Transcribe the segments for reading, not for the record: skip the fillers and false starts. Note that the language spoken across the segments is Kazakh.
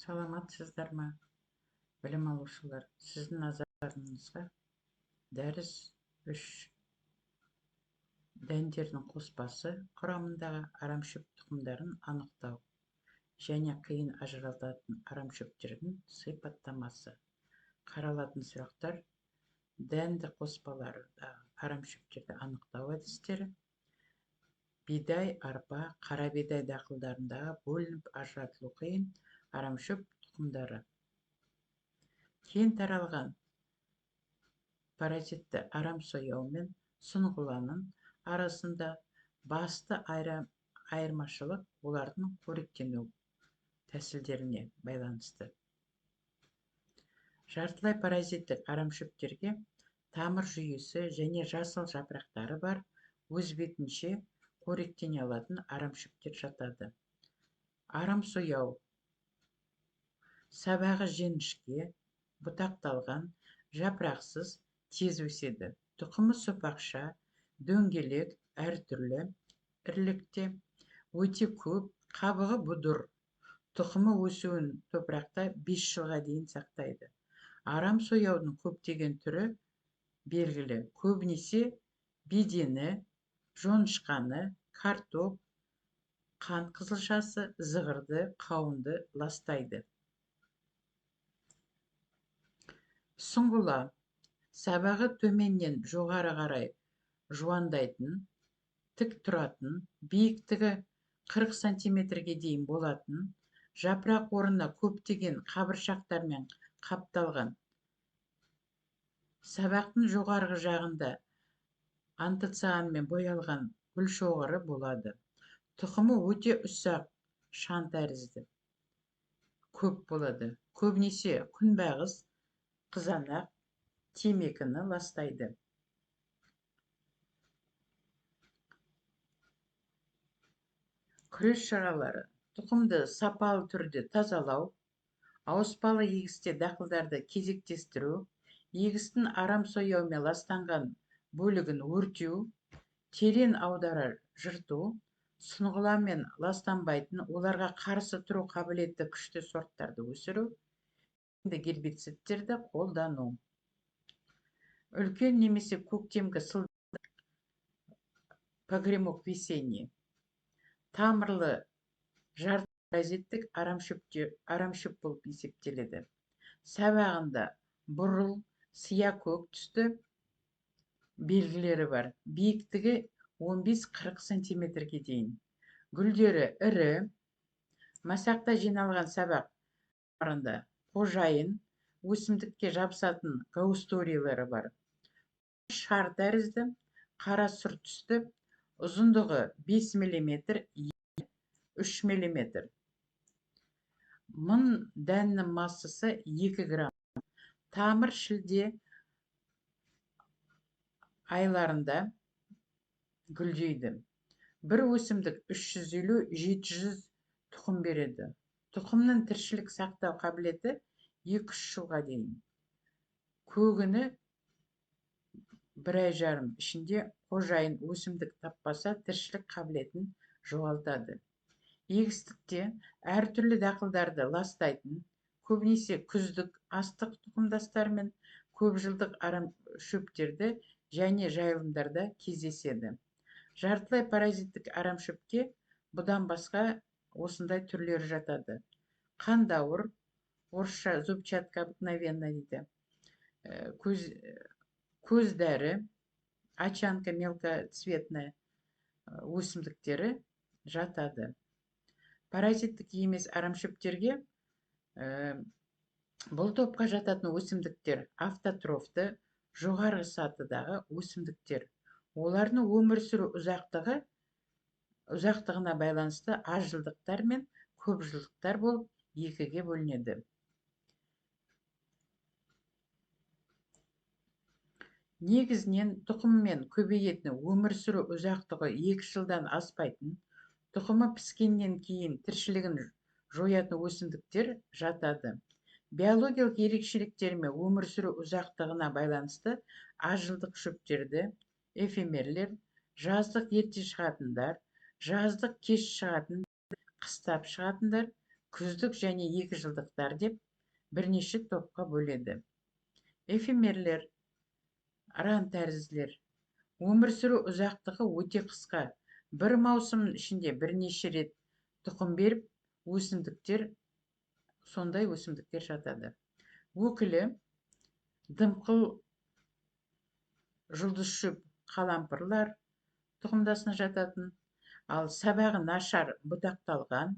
Саламатсыздар ма, білім алушылар? Сіздің назарларыңызға дәріс 3 дәндердің қоспасы құрамындағы арамшөп тұқымдарын анықтау және қиын ажырататын арамшөптердің сипаттамасы. Қаралатын сұрақтар: дәнді қоспалардағы арамшөптерді анықтау әдістері, бидай, арпа, қара бидай дақылдарындағы бөлініп ажыратылу қиын арамшөп тұқымдары. Кең таралған паразитті арам сояу мен сұңғыланың арасында басты айырмашылық олардың қоректену тәсілдеріне байланысты. Жартылай паразиттік арамшөптерге тамыр жүйесі және жасыл жапырақтары бар, өз бетінше қоректене алатын арамшөптер жатады. Арам сояу сабағы жіңішке, бұтақталған, жапырақсыз, тез өседі. Тұқымы сопақша, дөңгелек, әртүрлі ірілікте, өте көп, қабығы бұдыр. Тұқымы өсуін топырақта 5 жылға дейін сақтайды. Арам сояудың көптеген түрі белгілі. Көбінесе бедені, жоңышқаны, картоп, қант қызылшасы, зығырды, қауынды ластайды. Сұңғыла сабағы төменнен жоғары қарай жуандайтын, тік тұратын, биіктігі 40 сантиметрге дейін болатын, жапырақ орнына көптеген қабыршақтармен қапталған. Сабақтың жоғарғы жағында антоцианмен боялған гүлшоғыры болады. Тұқымы өте ұсақ, шаң тәрізді. Көп болады. Көбінесе күнбағыс, қызанақ, темекіні ластайды. Күрес шаралары: тұқымды сапалы түрде тазалау, ауыспалы егісте дақылдарды кезектестіру, егістің арам сояумен ластанған бөлігін өртеу, терең аудара жырту, сұңғыламен ластанбайтын, оларға қарсы тұру қабілетті күшті сорттарды өсіру, гербицидтерді қолдану. Үлкен немесе көктемгі сылдыр погремок весенний. Тамырлы жарты паразиттік арамшөп болып есептеледі. Сабағында бұрыл, сия көк түсті белгілері бар. Биіктігі 15-40 сантиметрге дейін. Гүлдері ірі, масақта жиналған сабақ арында қожайын, өсімдікке жабысатын гаусториялары бар. Шар тәрізді, қара сұр түсті, ұзындығы 5 мм, 3 мм. Мың дәннің массасы 2 грамм. Тамыр шілде айларында гүлдейді. Бір өсімдік 350-700 тұқым береді. Тұқымның тіршілік сақтау қабілеті 2-3 жылға дейін. Көгіні 1 ай жарым ішінде қожайын өсімдік таппаса, тіршілік қабілетін жоғалтады. Егістікте әртүрлі дақылдарды ластайтын, көбінесе күздік астық тұқымдастарымен көпжылдық арамшөптерді және жайылымдарда кездеседі. Жартылай паразиттік арамшөпке бұдан басқа осындай түрлері жатады. Қандауыр, орысша зубчатка обыкновенная дейді. Көздәрі, очанка мелкоцветная өсімдіктері жатады. Паразиттік емес арамшөптерге бұл топқа жататын өсімдіктер автотрофты, жоғарғы сатыдағы өсімдіктер. Олардың өмір сүру ұзақтығына байланысты азжылдықтар мен көпжылдықтар болып екіге бөлінеді. Негізінен тұқыммен көбейетін, өмір сүру ұзақтығы 2 жылдан аспайтын, тұқымы піскеннен кейін тіршілігін жоятын өсімдіктер жатады. Биологиялық ерекшеліктерімен өмір сүру ұзақтығына байланысты азжылдық шөптерді, эфемерлер, жаздық ерте шығатындар, жаздық кеш шығатындар, қыстап шығатындар, күздік және 2 жылдықтар деп бірнеше топқа бөледі. Эфемерлер, рантәрізділер. Өмір сүру ұзақтығы өте қысқа. Бір маусымның ішінде бірнеше рет тұқым беріп, сондай өсімдіктер жатады. Өкілі дымқыл жұлдызшөп қалампырлар тұқымдасына жататын, ал сабағы нашар бұтақталған,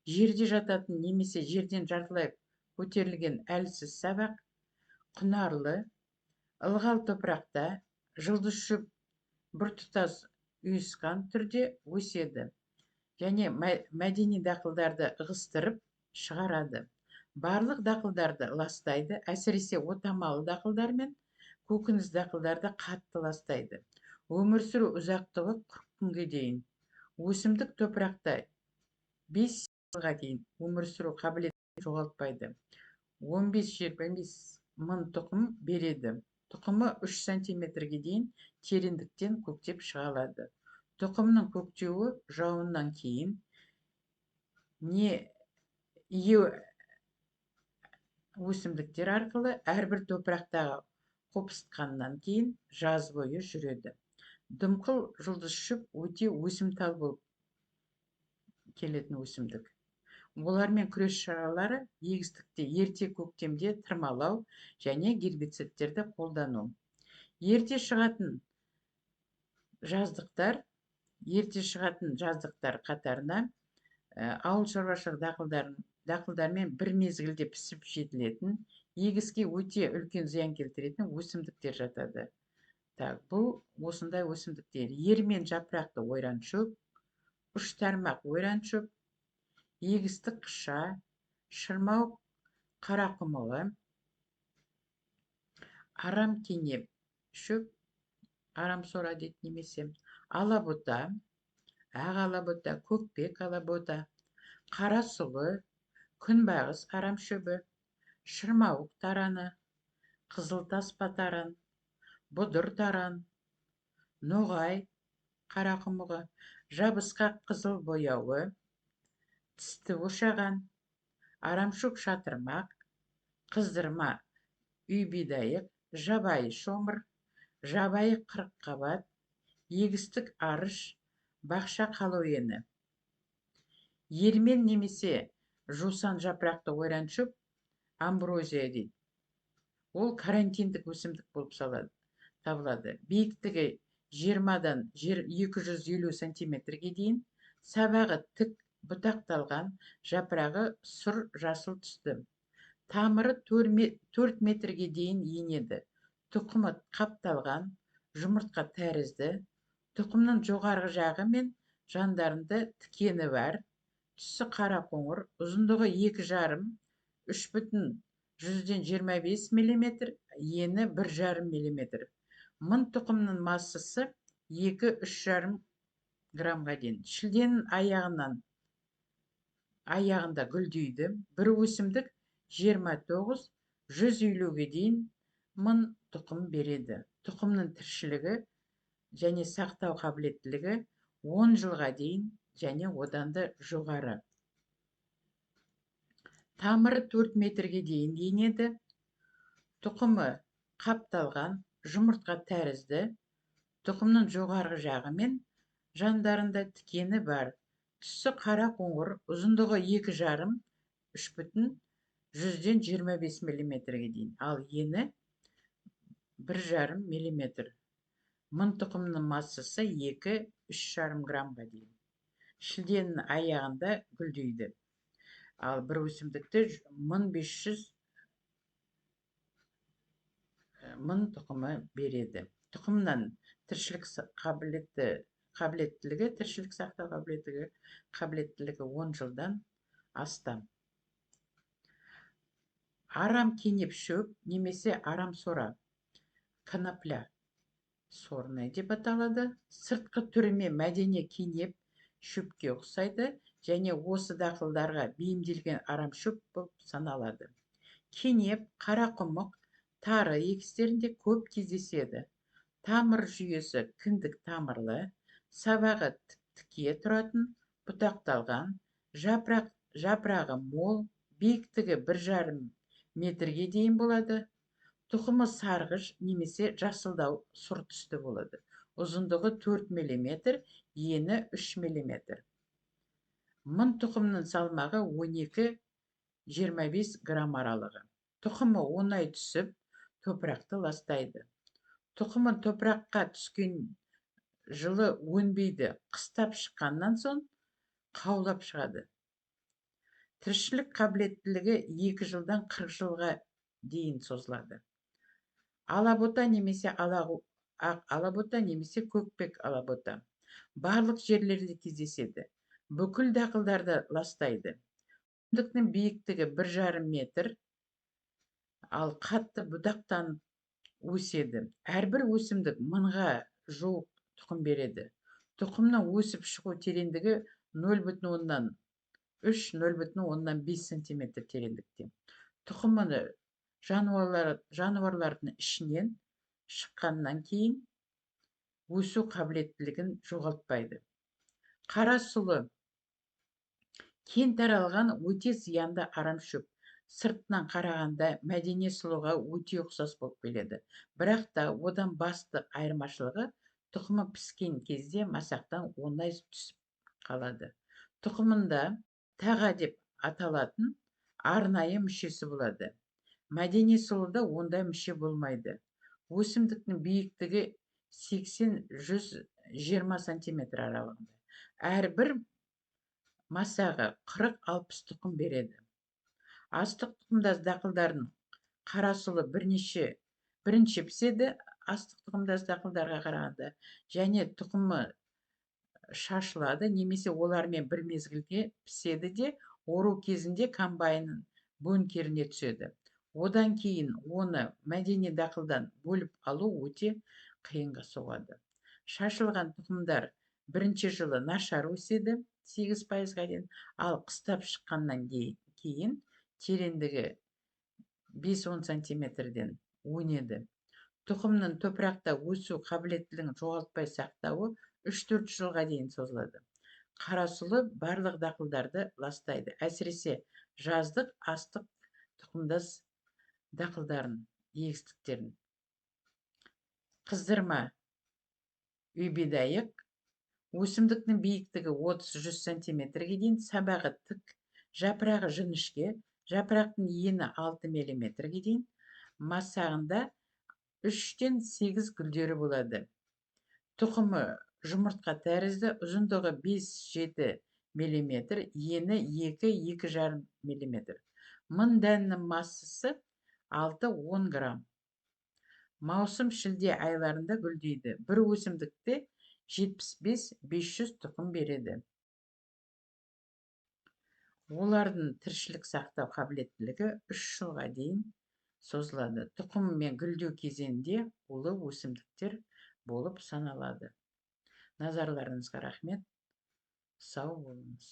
жерде жататын немесе жерден жартылай көтерілген әлсіз сабақ, құнарлы, ылғал топырақта жұлдызшөп біртұтас үйісқан түрде өседі және мәдени дақылдарды ығыстырып шығарады. Барлық дақылдарды ластайды, әсіресе отамалы дақылдар мен көкөніс дақылдарды қатты ластайды. Өмір сүру ұзақтығы 40 күнге дейін. Өсімдік топырақта 5 жылға дейін өмір сүру қабілетін жоғалтпайды. 15-25 мың тұқым береді. Тұқымы 3 сантиметрге дейін тереңдіктен көктеп шыға алады. Тұқымның көктеуі жауыннан кейін не өсімдіктер арқылы әрбір топырақтағы қопсытқаннан кейін жаз бойы жүреді. Дымқыл жұлдызшөп өте өсімтал болып келетін өсімдік. Олармен күрес шаралары егістікте ерте көктемде тырмалау және гербицидтерді қолдану. Ерте шығатын жаздықтар қатарына ауыл шаруашылық дақылдармен бір мезгілде пісіп жетілетін, егіске өте үлкен зиян келтіретін өсімдіктер жатады. Бұл осындай өсімдіктер: ермен жапырақты ойраншөп, үштармақ ойраншөп, егістік қыша, шырмауық қарақұмығы, арам кенеп шөп, арамсора дейді немесе, алабұта, ақ алабұта, көкпек алабұта, қара сұлы, күнбағыс арамшөбі, шырмауық тараны, қызыл таспа таран, бұдыр таран, ноғай қарақұмығы, жабысқақ қызыл бояуы, тісті ошаған, арамшөп шатырмақ, қыздырма үйбидайық, жабайы шомыр, жабайы қырыққабат, егістік арыш, бақша қалойыны. Ермен немесе жусан жапырақты ойраншөп амброзия дейді. Ол карантиндік өсімдік болып табылады. Биіктігі 20-дан 250 сантиметрге дейін, сабағы тік бұтақталған, жапырағы сұр жасыл түсті. Тамыры 4 метрге дейін енеді. Тұқымы қапталған, жұмыртқа тәрізді. Тұқымның жоғарғы жағы мен жандарында тікені бар. Түсі қара қоңыр, ұзындығы 2,5-3,25 мм, ені 1,5 мм. Мың тұқымның массасы 2-3,5 граммға дейін. Шілденің аяғында гүлдейді. Бір өсімдік 29-150-ге дейін мың тұқым береді. Тұқымның тіршілігі және сақтау қабілеттілігі 10 жылға дейін және одан да жоғары. Тамыры 4 метрге дейін енеді. Тұқымы қапталған, жұмыртқа тәрізді. Тұқымның жоғарғы жағы мен жандарында тікені бар. Түсі қара қоңыр, ұзындығы 2,5-3,25 мм-ге дейін. Ал ені 1,5 мм. Мың тұқымның массасы 2-3,5 граммға дейін. Шілденің аяғында гүлдейді. Ал бір өсімдікті 1500 мың тұқымы береді. Тұқымнан тіршілік сақтау қабілеттілігі 10 жылдан астам. Арам кенеп шөп немесе арамсора, конопля сорны деп аталады. Сыртқы түрімен мәдени кенеп шөпке ұқсайды және осы дақылдарға бейімделген арамшөп болып саналады. Кенеп, қарақұмық, тары егістерінде көп кездеседі. Тамыр жүйесі кіндік тамырлы, сабағы тіке тұратын, бұтақталған, жапырақ жапырағы мол, биіктігі 1,5 метрге дейін болады. Тұқымы сарғыш немесе жасылдау сұр түсті болады. Ұзындығы 4 мм, ені 3 мм. Мың тұқымның салмағы 12-25 грамм аралығы. Тұқымы оңай түсіп, топырақты ластайды. Тұқымын топыраққа түскен жылы өнбейді, қыстап шыққаннан соң қаулап шығады. Тіршілік қабілеттілігі 2 жылдан 40 жылға дейін созылады. Алабота немесе алабота немесе көкпек алабота барлық жерлерде кездеседі. Бүкіл дақылдарды ластайды. Өсімдіктің биіктігі 1,5 метр, ал қатты будақтанып өседі. Әрбір өсімдік 1000-ға жуық тұқым береді. Тұқымның өсіп шығу тереңдігі 0,3-0,5 см тереңдікте. Тұқымы жануарлардың ішінен шыққаннан кейін өсу қабілеттілігін жоғалтпайды. Қара сұлы кең таралған өте зиянды арамшөп. Сыртынан қарағанда мәдени сұлыға өте ұқсас болып келеді. Бірақ та одан басты айырмашылығы тұқымы піскен кезде масақтан оңай түсіп қалады. Тұқымында таға деп аталатын арнайы мүшесі болады. Мәдени сұлыда ондай мүше болмайды. Өсімдіктің биіктігі 80-120 см аралығында. Әрбір масағы 40-60 тұқым береді. Астық тұқымдас дақылдардың қара сұлы бірінші піседі астық тұқымдас дақылдарға қарағанда, және тұқымы шашылады, немесе олармен бір мезгілде піседі де ору кезінде комбайнның бөңкеріне түседі. Одан кейін оны мәдени дақылдан бөліп алу өте қиынға соғады. Шашылған тұқымдар бірінші жылы нашар өседі, 8%-ға дейін, ал қыстап шыққаннан кейін тереңдігі 5-10 см-ден өнеді. Тұқымның топырақта өсу қабілеттілігін жоғалтпай сақтауы 3-4 жылға дейін созылады. Қара сұлы барлық дақылдарды ластайды, әсіресе жаздық астық тұқымдас дақылдарын, егістіктерін. Қыздырма үйбедайық өсімдіктің биіктігі 30-100 см-ге дейін, сабағы тік, жапырағы жіңішке, жапырақтың ені 6 мм-ге дейін, масағында 3-8 гүлдері болады. Тұқымы жұмыртқа тәрізді, ұзындығы 5-7 мм, ені 2-2,5 мм. Мың дәннің массасы 6-10 грамм. Маусым-шілде айларында гүлдейді. Бір өсімдікте 75-500 тұқым береді. Олардың тіршілік сақтау қабілеттілігі 3 жылға дейін созылады. Тұқым мен гүлдеу кезеңінде ұлы өсімдіктер болып саналады. Назарларыңызға рахмет. Сау болыңыз.